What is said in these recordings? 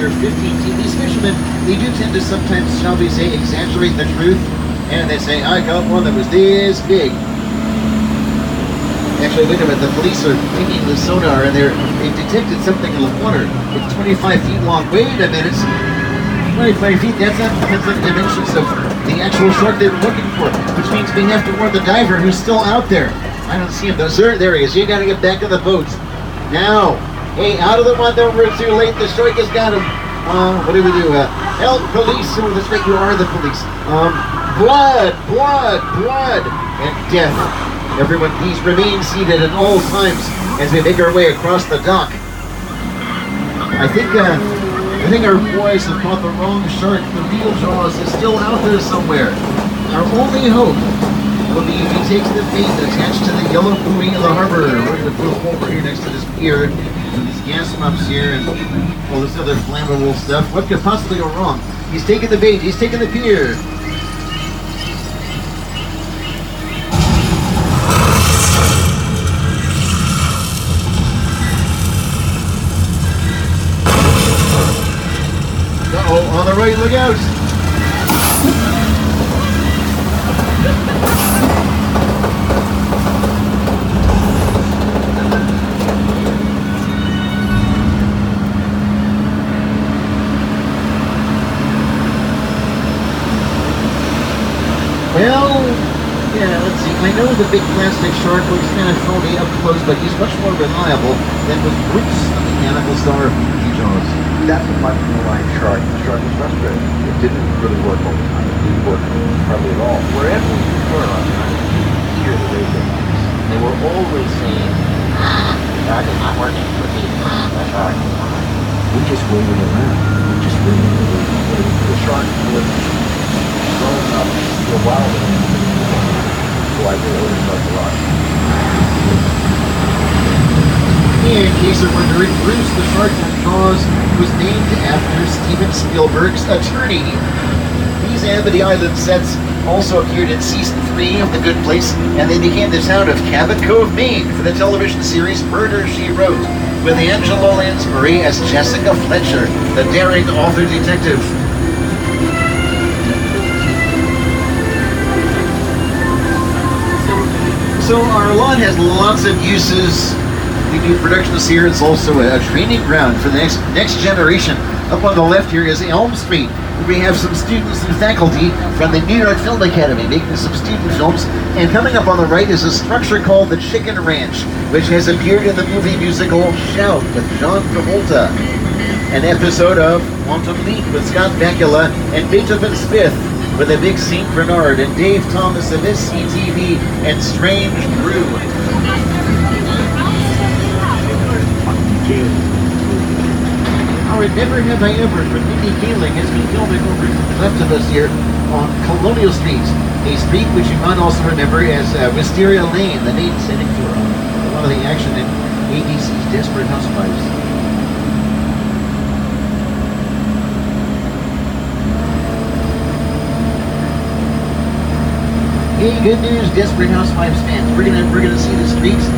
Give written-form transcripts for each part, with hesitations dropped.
or 15 teeth. These fishermen, they do tend to sometimes, shall we say, exaggerate the truth. And they say, I got one that was this big. Actually, wait a minute, the police are taking the sonar and they've detected something in the water. It's 25 feet long. Wait a minute. 25 feet, that's not the dimensions of the actual shark they were looking for, which means we have to warn the diver who's still out there. I don't see him though. Sir, there he is. You gotta get back in the boat. Now. Hey, out of the one that we're too late. The shark has got him. What do we do? Help, police. Oh, that's right, you are the police. Blood, and death. Everyone, please remain seated at all times as we make our way across the dock. I think our boys have caught the wrong shark. The real Jaws is still out there somewhere. Our only hope will be if he takes the bait attached to the yellow buoy in the harbor. We're going to put a hole here next to this pier, and these gas pumps here, and all this other flammable stuff. What could possibly go wrong? He's taking the bait. He's taking the pier. Uh-oh, on the right, look out! Well, yeah, let's see. I know the big plastic shark looks kind of phony up close, but he's much more reliable than with Bruce, the mechanical star of Jaws. That's a much more line shark. The shark was frustrated. It didn't really work all the time. It didn't work hardly at all. Wherever we were on time, hear the radio. They were always saying, the shark is not working for me. The shark is not. We just waited around. We just waited around. The shark was grown up to a wild animal. So I did order shark a lot. In case you're wondering, Bruce the Shark from Jaws was named after Steven Spielberg's attorney. These Amity Island sets also appeared in season 3 of The Good Place, and they became the town of Cabot Cove, Maine, for the television series Murder, She Wrote, with Angela Lansbury as Jessica Fletcher, the daring author detective. So our lawn has lots of uses. We do productions here. It's also a training ground for the next generation. Up on the left here is Elm Street, where we have some students and faculty from the New York Film Academy making some student films. And coming up on the right is a structure called the Chicken Ranch, which has appeared in the movie musical Shout with John Travolta, an episode of Quantum Leap with Scott Bakula, and Beethoven's Fifth with a big St. Bernard and Dave Thomas of SCTV and Strange Brew. Our Never Have I Ever from Mindy Kaling has been filming over to the left of us here on Colonial Street, a street which you might also remember as Wisteria Lane, the main setting for a lot of the action in ABC's Desperate Housewives. Hey, good news, Desperate Housewives fans. We're gonna see the streets.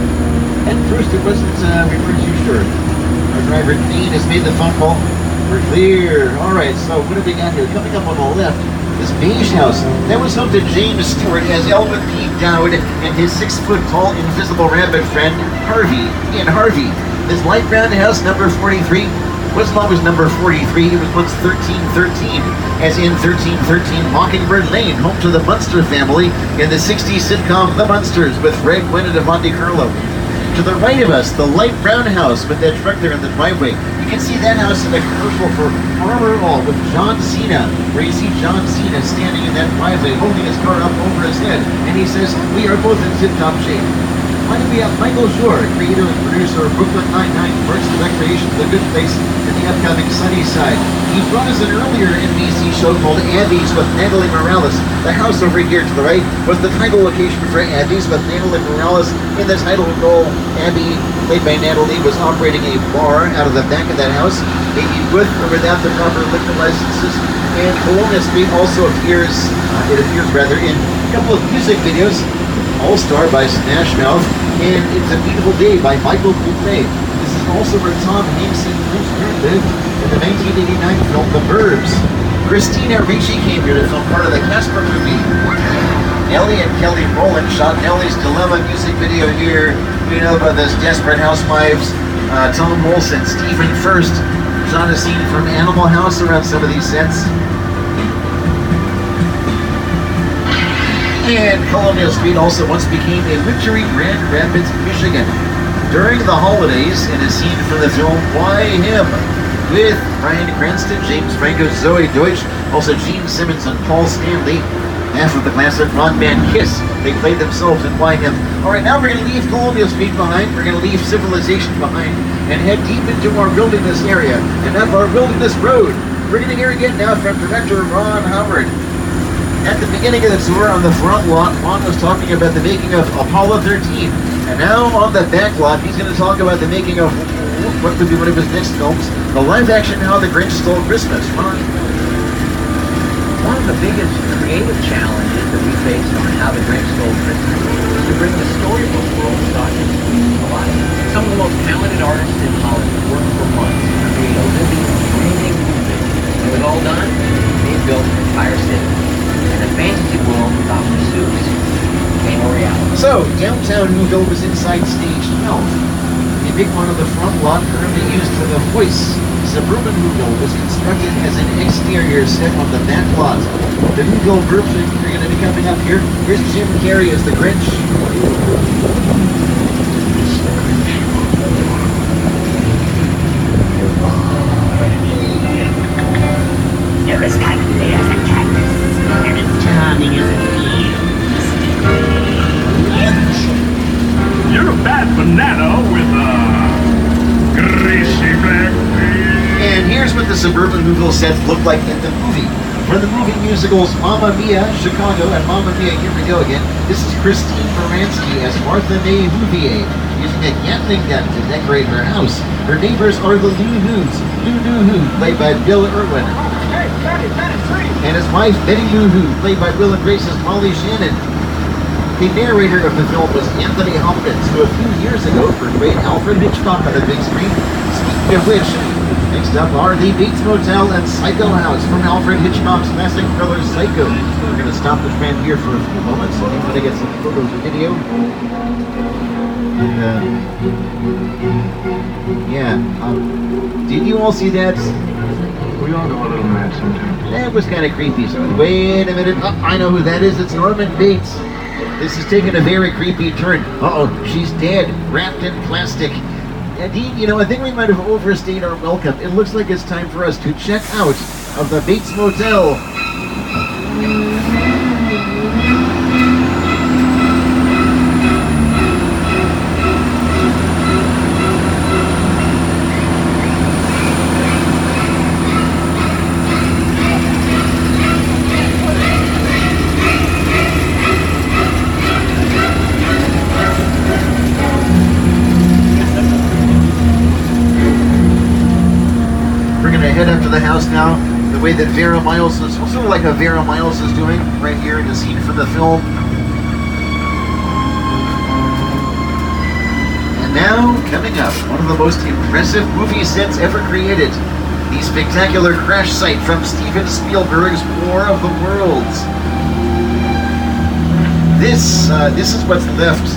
At first, it wasn't. We weren't too sure. Our driver Dean has made the phone call. We're clear. All right. So what have we got here? Coming up on the left, this beige house that was home to James Stewart as Elvin P. Dowd and his 6-foot-tall invisible rabbit friend Harvey. In Harvey, this light brown house, number 43. Wasn't always number 43, it was once 1313, as in 1313 Mockingbird Lane, home to the Munster family in the 60s sitcom The Munsters with Red Gwynedd of Monte Carlo. To the right of us, the light brown house with that truck there in the driveway. You can see that house in the commercial for Armor All with John Cena, where you see John Cena standing in that driveway holding his car up over his head, and he says, "We are both in tip-top shape." Finally, we have Michael Schur, creator and producer of Brooklyn Nine-Nine, Parks and Recreation, The Good Place, and the upcoming Sunnyside. He brought us an earlier NBC show called Abby's with Natalie Morales. The house over here to the right was the title location for Abby's with Natalie Morales in the title role. Abby, played by Natalie, was operating a bar out of the back of that house, maybe with or without the proper liquor licenses. And Kelowna Street also appears, in a couple of music videos. All Star by Smash Mouth, and It's a Beautiful Day by Michael Bublé. This is also where Tom Hanks and Bruce Dern lived in the 1989 film The Burbs. Christina Ricci came here to film part of the Casper movie. Nellie and Kelly Rowland shot Nellie's Dilemma music video here. You know about those Desperate Housewives. Tom Wilson, Stephen First shot a scene from Animal House around some of these sets. And Colonial Street also once became a wintry Grand Rapids, Michigan. During the holidays, in a scene from the film Why Him? With Bryan Cranston, James Franco, Zoe Deutsch, also Gene Simmons and Paul Stanley. Half of the classic rock band Kiss, they played themselves in Why Him? Alright, now we're going to leave Colonial Street behind, we're going to leave civilization behind, and head deep into our wilderness area, and up our wilderness road. We're going to hear again now from director Ron Howard. At the beginning of the tour, on the front lot, Ron was talking about the making of Apollo 13. And now on the back lot, he's going to talk about the making of what would be one of his next films, the live-action How the Grinch Stole Christmas. Ron? One of the biggest creative challenges that we faced on How the Grinch Stole Christmas was to bring the storybook world of Dawson's Creek to life. Some of the most talented artists in Hollywood worked for months to create a living, breathing movie. When it was all done, they built an entire city. And the fantasy world of Dr. Seuss became a reality. So, downtown Newville was inside stage 12. A big one of the front lot currently used for the hoists. Suburban Newville was constructed as an exterior set on the back lot. The Newville groups are going to be coming up here. Here's Jim Carrey as the Grinch. You're as kindly as a cactus, and as charming as a bee. You're a bad banana with a greasy black face. And here's what the Suburban Newville sets look like in the movie. For the movie musicals Mamma Mia, Chicago, and Mamma Mia, Here We Go Again, this is Christine Baranski as Martha May Whovier, using a Gatling gun to decorate her house. Her neighbors are the Lou Who's, Lou Who, played by Bill Irwin. And his wife, Betty Lou Who, played by Will and Grace's Molly Shannon. The narrator of the film was Anthony Hopkins, who a few years ago portrayed Alfred Hitchcock on the big screen. Speaking of which, next up are the Bates Motel and Psycho House from Alfred Hitchcock's classic thriller Psycho. We're going to stop the tram here for a few moments. I'm going to get some photos and video. Did you all see that? We all go a little mad sometimes. That was kind of creepy. So wait a minute. Oh, I know who that is. It's Norman Bates. This is taking a very creepy turn. Uh-oh, she's dead, wrapped in plastic. And Dean, you know, I think we might have overstayed our welcome. It looks like it's time for us to check out of the Bates Motel. Head up to the house now, the way that Vera Miles is, sort of like how Vera Miles is doing right here in the scene from the film. And now, coming up, one of the most impressive movie sets ever created, the spectacular crash site from Steven Spielberg's War of the Worlds. This is what's left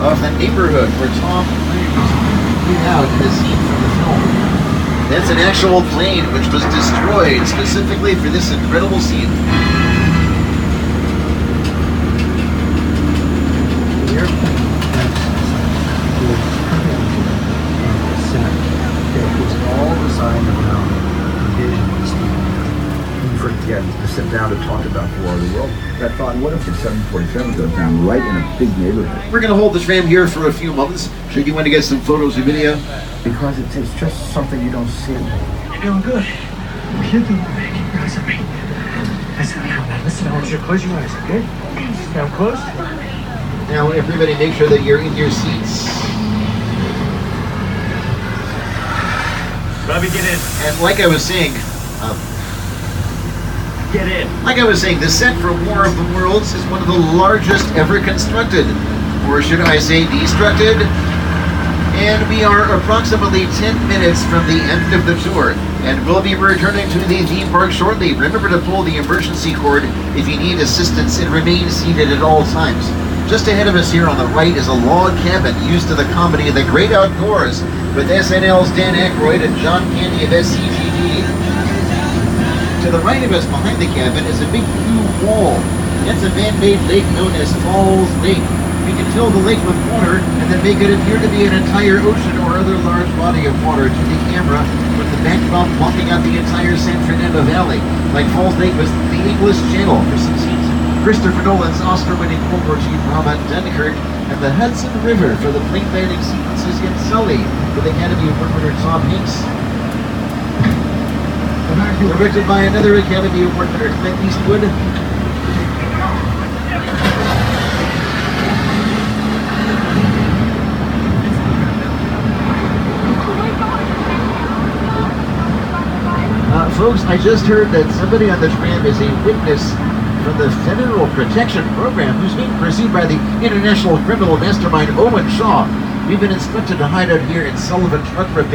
of the neighborhood where Tom Cruise out in the scene from the film. That's an actual plane which was destroyed specifically for this incredible scene. Here. It was all designed around the vision of Steve. You forget to sit down to talk about War of the World. I thought, what if the 747 goes down right in a big neighborhood? We're going to hold the tram here for a few moments. Should you want to get some photos or video? Because it's just something you don't see. You're doing good. You're doing great. Keep your eyes on me. Listen, now listen, I want you to close your eyes, okay? Now close. Now, everybody make sure that you're in your seats. Robbie, get in. And like I was saying, Get in. the set for War of the Worlds is one of the largest ever constructed. Or should I say destructed? And we are approximately 10 minutes from the end of the tour, and we'll be returning to the theme park shortly. Remember to pull the emergency cord if you need assistance and remain seated at all times. Just ahead of us here on the right is a log cabin used to the comedy The Great Outdoors with SNL's Dan Aykroyd and John Candy of SCTV. To the right of us behind the cabin is a big blue wall. That's a man-made lake known as Falls Lake. We can fill the lake with water and then make it appear to be an entire ocean or other large body of water to the camera, with the backdrop blocking out the entire San Fernando Valley, like Falls Lake was the English Channel for some scenes. Christopher Nolan's Oscar-winning World War II drama Dunkirk, and the Hudson River for the plane landing sequences in Sully with Academy Award winner Tom Hanks. Directed by another Academy Award winner, Clint Eastwood. Folks, I just heard that somebody on the tram is a witness from the Federal Protection Program who's being pursued by the international criminal mastermind Owen Shaw. We've been instructed to hide out here in Sullivan Truck Repair.